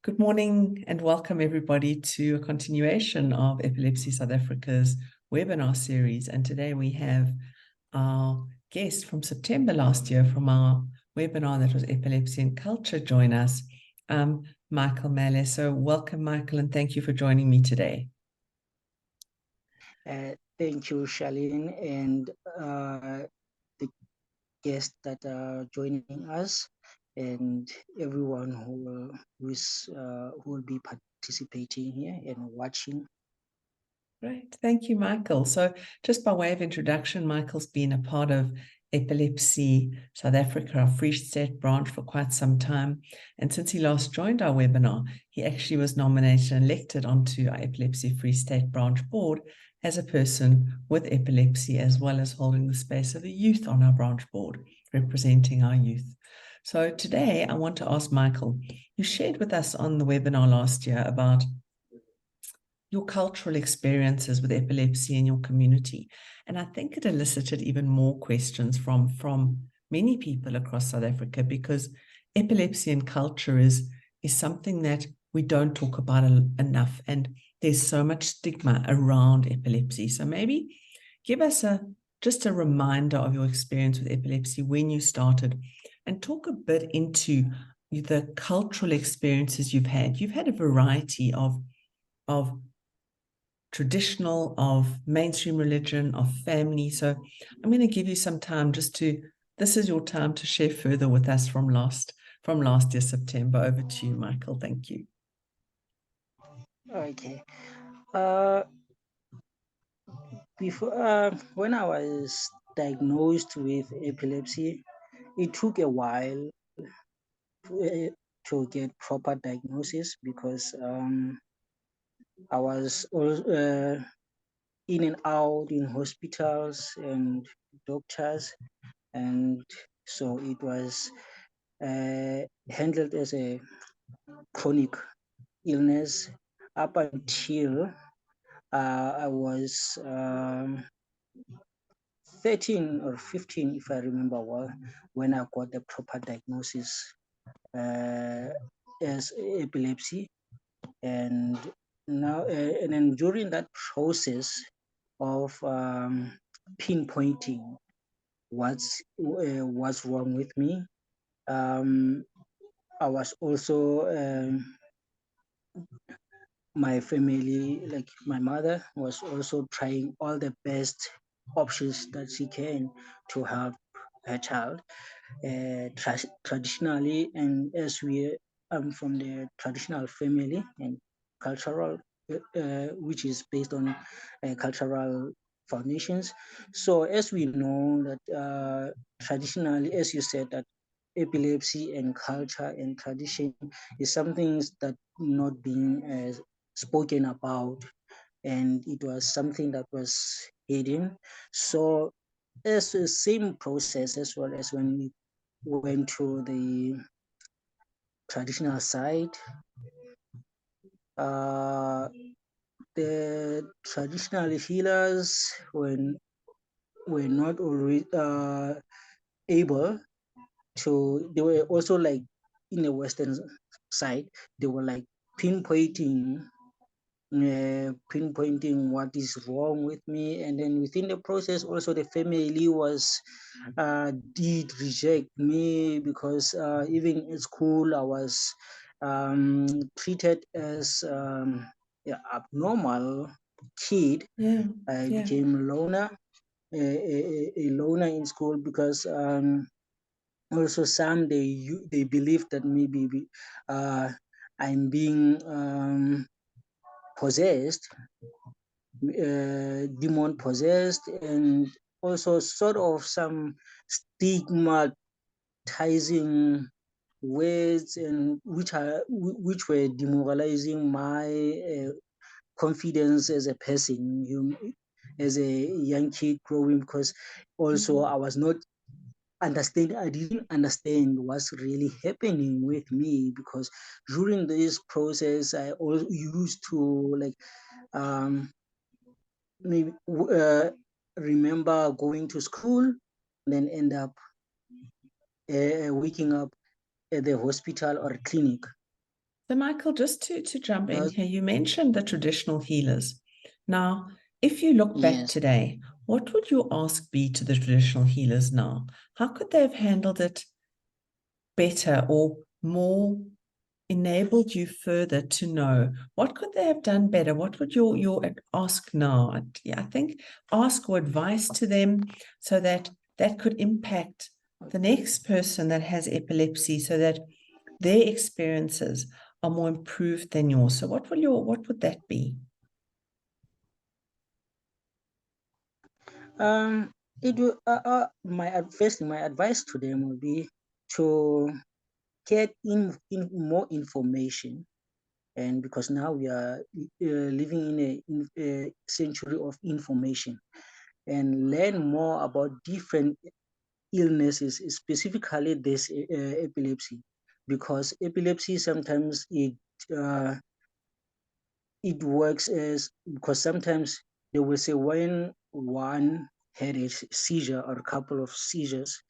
Good morning and welcome everybody to a continuation of Epilepsy South Africa's webinar series. And today we have our guest from September last year from our webinar that was Epilepsy and Culture join us, Michael Maliele. So welcome, Michael, and thank you for joining me today. Thank you, Charlene, and the guests that are joining us, and everyone who will be participating here and watching. Great, thank you, Michael. So just by way of introduction, Michael's been a part of Epilepsy South Africa, our Free State branch, for quite some time. And since he last joined our webinar, he actually was nominated and elected onto our Epilepsy Free State branch board as a person with epilepsy, as well as holding the space of the youth on our branch board, representing our youth. So today I want to ask Michael, you shared with us on the webinar last year about your cultural experiences with epilepsy in your community. And I think it elicited even more questions from many people across South Africa, because epilepsy and culture is something that we don't talk about enough. And there's so much stigma around epilepsy. So maybe give us just a reminder of your experience with epilepsy when you started, and talk a bit into the cultural experiences you've had. You've had a variety of traditional, of mainstream religion, of family. So I'm going to give you some time this is your time to share further with us from last year, September. Over to you, Michael. Thank you. Okay. When I was diagnosed with epilepsy, it took a while to get proper diagnosis, because I was in and out in hospitals and doctors, and so it was handled as a chronic illness up until I was 13 or 15, if I remember well, when I got the proper diagnosis as epilepsy. And now, and then during that process of pinpointing what's wrong with me, I was also my family, like my mother, was also trying all the best options that she can to help her child. Traditionally, and as we from the traditional family and cultural, which is based on cultural foundations. So as we know that traditionally, as you said, that epilepsy and culture and tradition is something that not being spoken about, and it was something that was hidden. So it's the same process as well as when we went to the traditional side. The traditional healers were not always able to, they were also like in the Western side, they were like pinpointing what is wrong with me. And then within the process also, the family was did reject me, because even at school I was treated as abnormal kid. I became a loner in school, because also some they believe that maybe I'm being possessed, demon possessed, and also sort of some stigmatizing words, and which were demoralizing my confidence as a person, as a young kid growing, because also I was not I didn't understand what's really happening with me, because during this process I also used to like maybe remember going to school, then end up waking up at the hospital or clinic. So, Michael, just to jump in here, you mentioned the traditional healers. Now, if you look back today, what would your ask be to the traditional healers now? How could they have handled it better or more enabled you further to know? What could they have done better? What would your ask now? Yeah, I think ask or advice to them so that that could impact the next person that has epilepsy so that their experiences are more improved than yours. So what would that be? It will, firstly, my advice to them would be to get in more information. And because now we are living in a century of information, and learn more about different illnesses, specifically this epilepsy, because epilepsy sometimes it works as, because sometimes they will say when one had a seizure or a couple of seizures,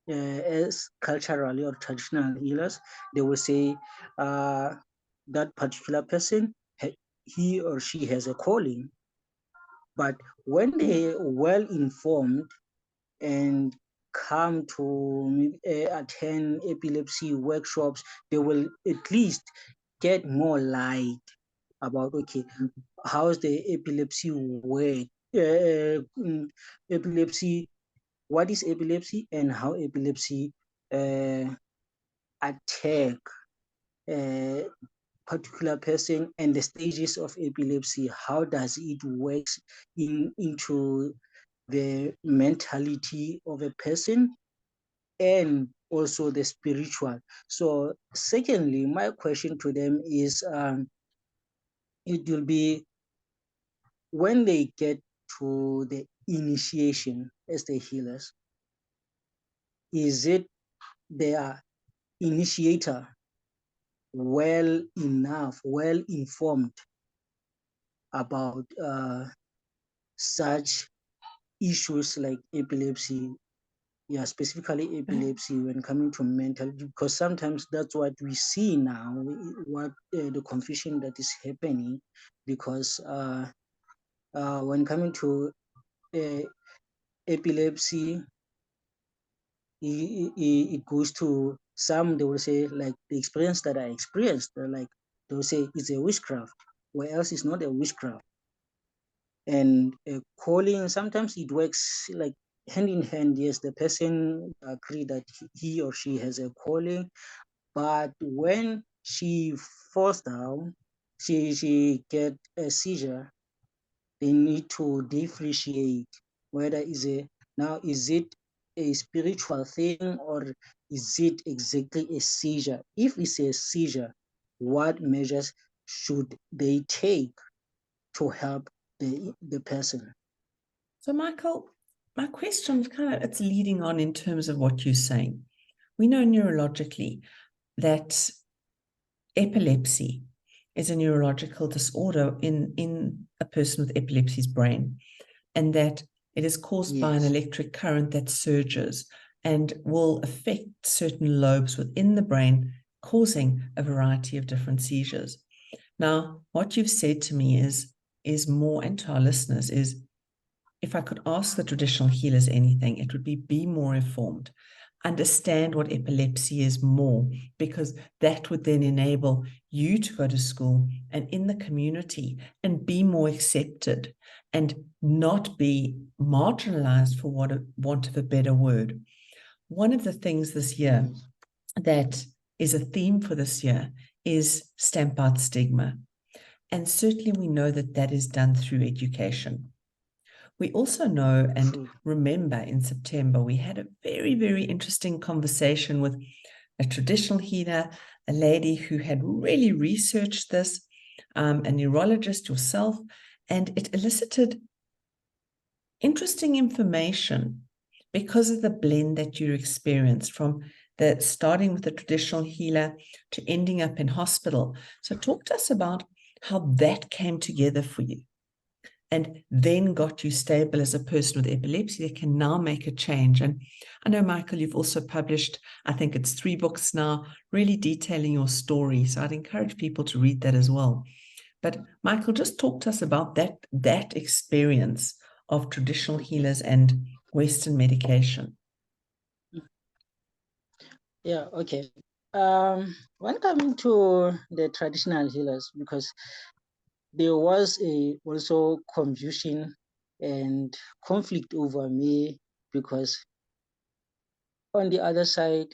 as culturally or traditional healers, they will say that particular person, he or she has a calling. But when they are well informed and come to attend epilepsy workshops, they will at least get more light about, okay, how's the epilepsy work, epilepsy, what is epilepsy and how epilepsy attack a particular person, and the stages of epilepsy, how does it works into the mentality of a person and also the spiritual. So secondly, my question to them is, it will be when they get to the initiation as the healers, is it their initiator well enough, well informed about such issues like epilepsy, yeah, specifically epilepsy when coming to mental, because sometimes that's what we see now, what the confusion that is happening, because when coming to epilepsy, it goes to some, they will say like the experience that I experienced, like they will say it's a witchcraft, where else it's not a witchcraft. And calling, sometimes it works like hand in hand. Yes, the person agree that he or she has a calling, but when she falls down, she get a seizure, they need to differentiate whether is it a spiritual thing or is it exactly a seizure. If it's a seizure, what measures should they take to help the person? So, Michael, my question is it's leading on in terms of what you're saying. We know neurologically that epilepsy is a neurological disorder in a person with epilepsy's brain, and that it is caused by an electric current that surges and will affect certain lobes within the brain, causing a variety of different seizures. Now, what you've said to me is more, and to our listeners, is if I could ask the traditional healers anything, it would be more informed, understand what epilepsy is more, because that would then enable you to go to school and in the community and be more accepted and not be marginalized, for want of a better word. One of the things this year that is a theme for this year is stamp out stigma. And certainly we know that that is done through education. We also know and remember in September, we had a very, very interesting conversation with a traditional healer, a lady who had really researched this, a neurologist yourself, and it elicited interesting information because of the blend that you experienced, from the starting with the traditional healer to ending up in hospital. So talk to us about how that came together for you. and then got you stable as a person with epilepsy, they can now make a change. And I know, Michael, you've also published, I think it's 3 books now, really detailing your story. So I'd encourage people to read that as well. But Michael, just talk to us about that experience of traditional healers and Western medication. Yeah, okay. When coming to the traditional healers, because there was also confusion and conflict over me, because on the other side,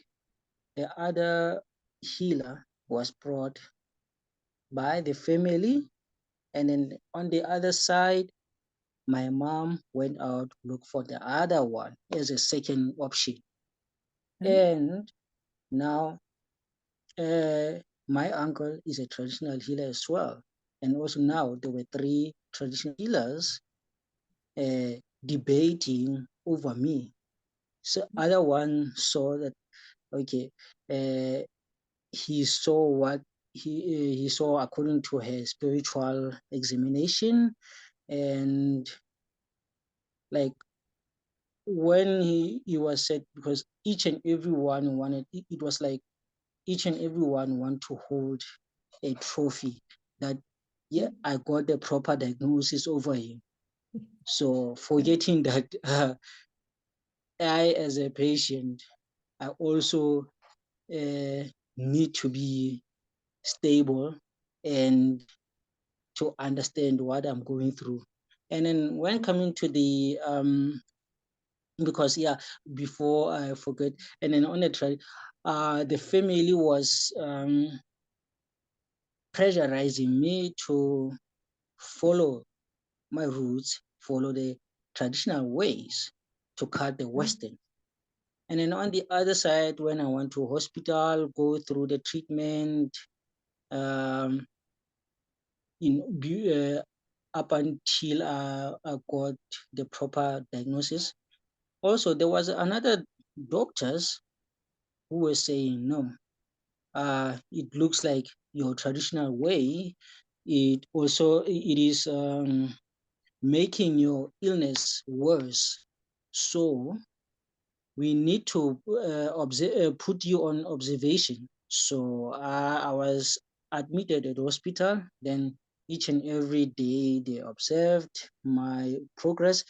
the other healer was brought by the family, and then on the other side, my mom went out to look for the other one as a second option. And now my uncle is a traditional healer as well. And also now there were 3 traditional healers debating over me. So other one saw that, okay, he saw what he saw according to her spiritual examination, and like when he was said, because each and every one wanted, it was like each and every one want to hold a trophy that, yeah, I got the proper diagnosis over him. So forgetting that I, as a patient, I also need to be stable and to understand what I'm going through. And then when coming to the because yeah, before I forget, and then on the trial, the family was pressurizing me to follow my roots, follow the traditional ways, to cut the Western. And then on the other side, when I went to hospital, go through the treatment, up until I got the proper diagnosis. Also, there was another doctors who were saying, no, it looks like your traditional way, it is making your illness worse. So we need to put you on observation. So I was admitted at the hospital. Then each and every day they observed my progress.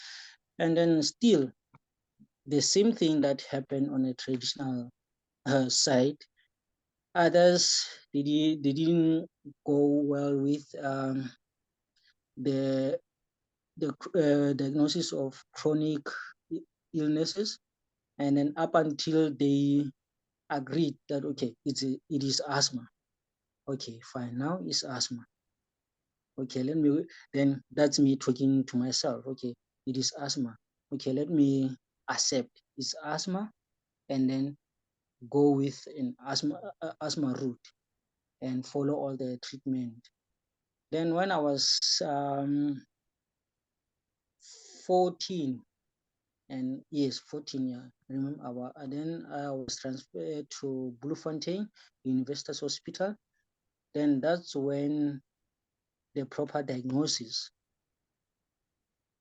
And then still the same thing that happened on a traditional side. Others, they didn't go well with the diagnosis of chronic illnesses, and then up until they agreed that, okay, it is asthma. Okay, fine, now it's asthma. Okay, then that's me talking to myself. Okay, it is asthma. Okay, let me accept it's asthma, and then go with an asthma route and follow all the treatment. Then when I was 14, and yes, 14, yeah, I remember. Then I was transferred to Bloemfontein University Hospital. Then that's when the proper diagnosis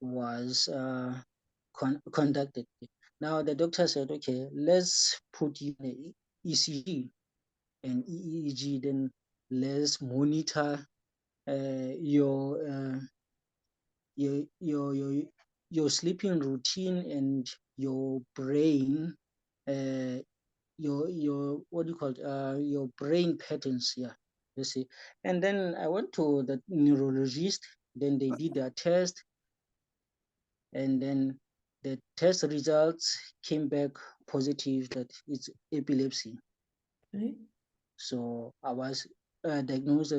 was conducted. Now the doctor said, okay, let's put you in the ECG and EEG, then let's monitor your your sleeping routine and your brain, your what do you call it, your brain patterns. Yeah, you see. And then I went to the neurologist. Then they did their test, and then the test results came back positive that it's epilepsy. Okay. So I was diagnosed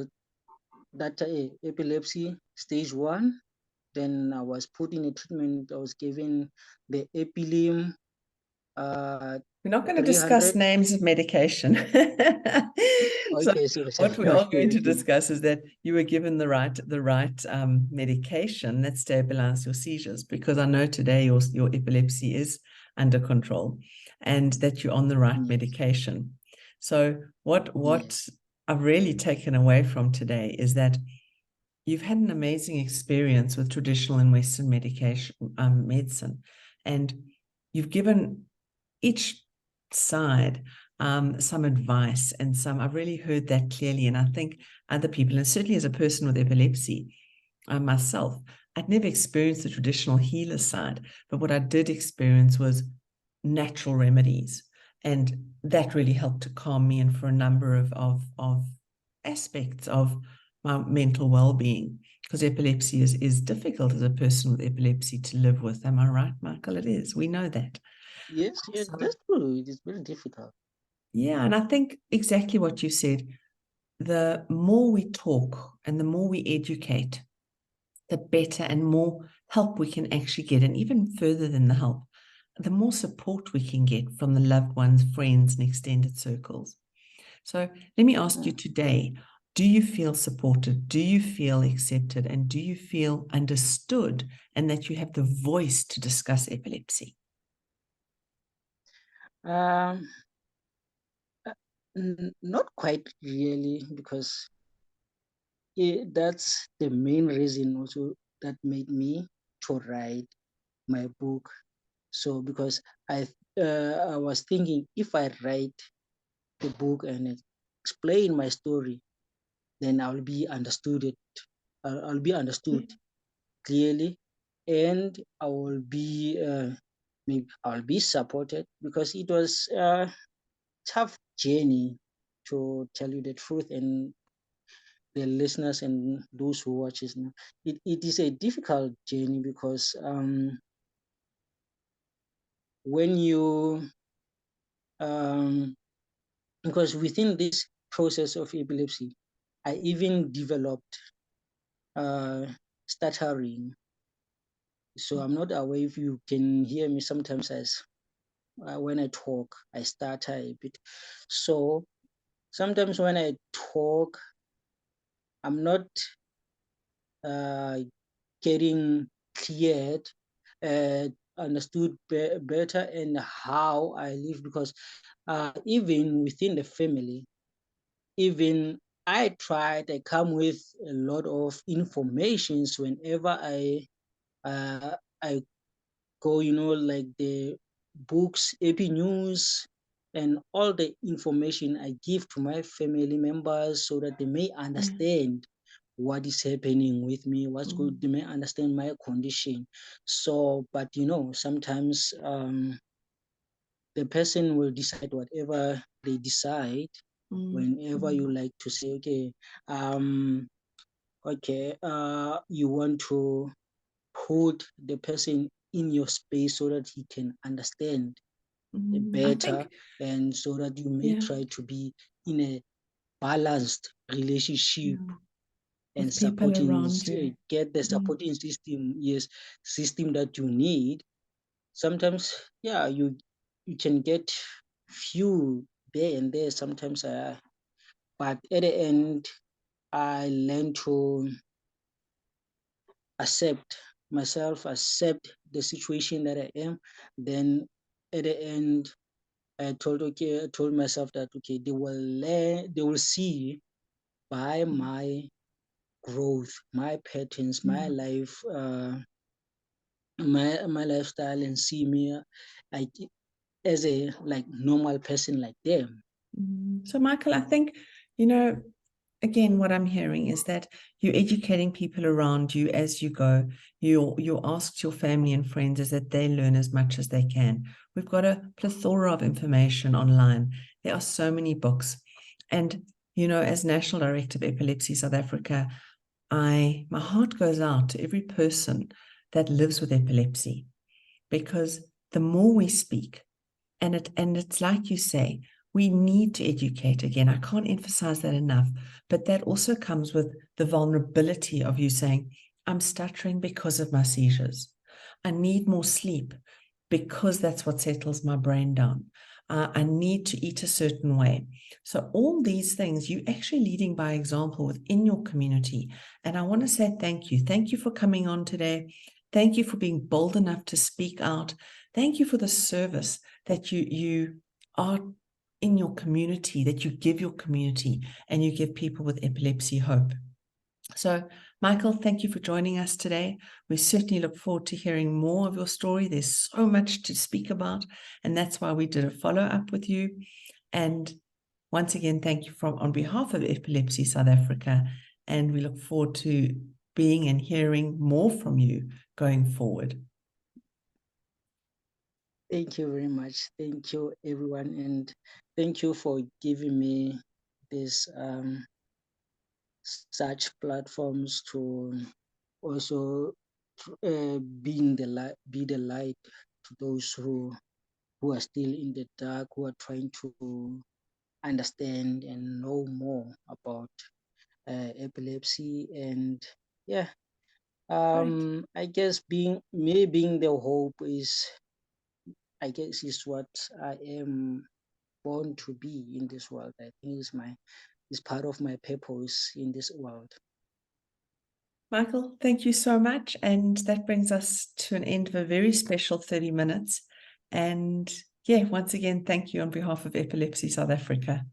that epilepsy stage 1. Then I was put in a treatment. I was given the Epilim We're not going to discuss 300. names of medication. So Okay, so what we are going to okay. discuss is that you were given the right medication that stabilized your seizures, because I know today your epilepsy is under control and that you're on the right Yes. medication. So what Yes. I've really taken away from today is that you've had an amazing experience with traditional and Western medicine, and you've given each side some advice and I've really heard that clearly. And I think other people, and certainly as a person with epilepsy, myself, I'd never experienced the traditional healer side, but what I did experience was natural remedies. And that really helped to calm me and for a number of aspects of my mental well-being, because epilepsy is difficult as a person with epilepsy to live with. Am I right, Michael? It is. We know that. Yes, yeah, So, that's true. It is very difficult. yeah, and I think exactly what you said. The more we talk and the more we educate, the better and more help we can actually get. And even further than the help, the more support we can get from the loved ones, friends, and extended circles. So let me ask you today, do you feel supported? Do you feel accepted? And do you feel understood and that you have the voice to discuss epilepsy? Um, Not quite really, because that's the main reason also that made me to write my book. So because I was thinking, if I write the book and explain my story, then I'll be understood. I'll be understood clearly, and I will be maybe I'll be supported, because it was a tough journey, to tell you the truth, and the listeners and those who watches now. It is a difficult journey, because when you because within this process of epilepsy, I even developed uh, stuttering. So I'm not aware if you can hear me sometimes, as when I talk, I stutter a bit. So sometimes when I talk, I'm not uh, getting cleared, uh, understood better, and how I live, because even within the family, even I come with a lot of informations whenever I go, like the books, AP News, and all the information I give to my family members, so that they may understand what is happening with me, what's good, they may understand my condition. So, but sometimes the person will decide whatever they decide, whenever you like to say, okay, you want to put the person in your space so that he can understand I better, think, and so that you may yeah, try to be in a balanced relationship, yeah, and with people around you. get the supporting system, yes, system that you need. Sometimes, yeah, you can get few there and there sometimes, but at the end, I learned to accept myself, accept the situation that I am. Then at the end, I told myself that, okay, they will learn, they will see by my growth, my patterns, my Yeah. life, my lifestyle, and see me like as a like normal person like them. So, Michael, I think, you know, again, what I'm hearing is that you're educating people around you as you go. You ask your family and friends is that they learn as much as they can. We've got a plethora of information online. There are so many books. And, as National Director of Epilepsy South Africa, my heart goes out to every person that lives with epilepsy, because the more we speak, and it's like you say, we need to educate again. I can't emphasize that enough. But that also comes with the vulnerability of you saying, I'm stuttering because of my seizures. I need more sleep because that's what settles my brain down. I need to eat a certain way. So all these things, you actually leading by example within your community. And I want to say thank you. Thank you for coming on today. Thank you for being bold enough to speak out. Thank you for the service that you are in your community, that you give your community, and you give people with epilepsy hope. So, Michael, thank you for joining us today. We certainly look forward to hearing more of your story. There's so much to speak about, and that's why we did a follow-up with you. And once again, thank you on behalf of Epilepsy South Africa, and we look forward to being and hearing more from you going forward. Thank you very much. Thank you, everyone, and thank you for giving me this such platforms to also be the light to those who are still in the dark, who are trying to understand and know more about epilepsy. And yeah, I guess being the hope is, I guess, is what I am born to be in this world. I think is part of my purpose in this world. Michael, thank you so much. And that brings us to an end of a very special 30 minutes. And yeah, once again, thank you on behalf of Epilepsy South Africa.